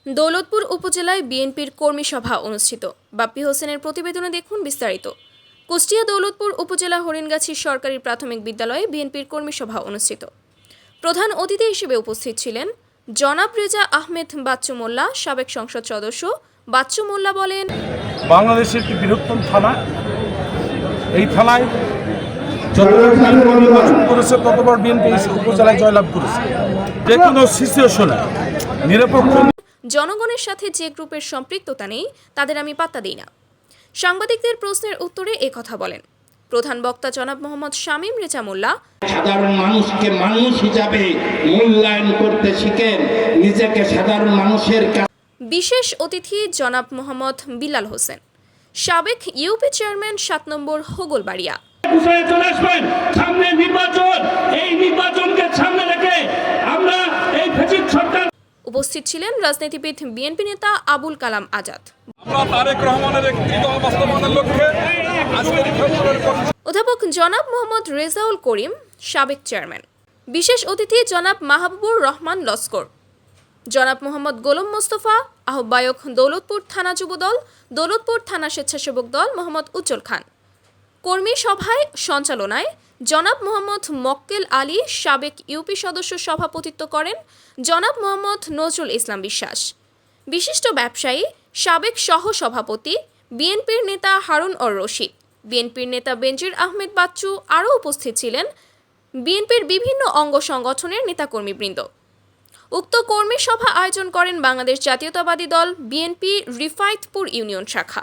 দৌলতপুর উপজেলায় বিএনপির কর্মী সভা অনুষ্ঠিত। বাপ্পি হোসেনের প্রতিবেদনে দেখুন বিস্তারিত। কুষ্টিয়া দৌলতপুর উপজেলা হরিণগাছি সরকারি প্রাথমিক বিদ্যালয়ে বিএনপির কর্মী সভা অনুষ্ঠিত। প্রধান অতিথি হিসেবে উপস্থিত ছিলেন জনাব রেজা আহমেদ বাচ্চু মোল্লা। সাবেক সংসদ সদস্য বাচ্চু মোল্লা বলেন, বাংলাদেশের একটি বৃহত্তম থানা, এই থানায় যতবার নির্বাচন করেছে ততবার বিএনপি উপজেলায় জয়লাভ করেছে। যে কোনো সিচুয়েশনে নিরপেক্ষ জনগণের সাথে যে গ্রুপের সম্পৃক্ততা নেই তাদের আমি পাত্তা দিই না। সাংবাদিকদের প্রশ্নের উত্তরে কথা বলেন প্রধান বক্তা জনাব মোহাম্মদ শামীম রেজা মোল্লা। সাধারণ মানুষকে মানুষ হিসাবে মূল্যায়ন করতে শিখেন, নিজেকে সাধারণ মানুষের। বিশেষ অতিথি জনাব মোহাম্মদ বিলাল হোসেন, সাবেক ইউপি চেয়ারম্যান ৭ নম্বর হোগলবাড়িয়া। সামনে নির্বাচন, এই নির্বাচনকে সামনে রেখে আমরা এই ফ্যাসিস্ট সরকার। উপস্থিত ছিলেন রাজনীতিবিদ বিএনপি নেতা আবুল কালাম আজাদ, অধ্যাপক জনাব মোহাম্মদ রেজাউল করিম, সাবেক চেয়ারম্যান। বিশেষ অতিথি জনাব মাহবুবুর রহমান লস্কর, জনাব মোহাম্মদ গোলাম মোস্তফা, আহ্বায়ক দৌলতপুর থানা যুবদল, দৌলতপুর থানা স্বেচ্ছাসেবক দল মোহাম্মদ উজ্জ্বল খান। কর্মী সভায় সঞ্চালনায় জনাব মোহাম্মদ মক্কেল আলী, সাবেক ইউপি সদস্য সভাপতিত্ব করেন জনাব মোহাম্মদ নজরুল ইসলাম বিশ্বাস। বিশিষ্ট ব্যবসায়ী, সাবেক সহ সভাপতি বিএনপির নেতা হারুন অর রশিদ, বিএনপির নেতা বেনজির আহমেদ বাচ্চু আরও উপস্থিত ছিলেন বিএনপির বিভিন্ন অঙ্গ সংগঠনের নেতাকর্মীবৃন্দ। উক্ত কর্মী সভা আয়োজন করেন বাংলাদেশ জাতীয়তাবাদী দল বিএনপি রিফায়েতপুর ইউনিয়ন শাখা।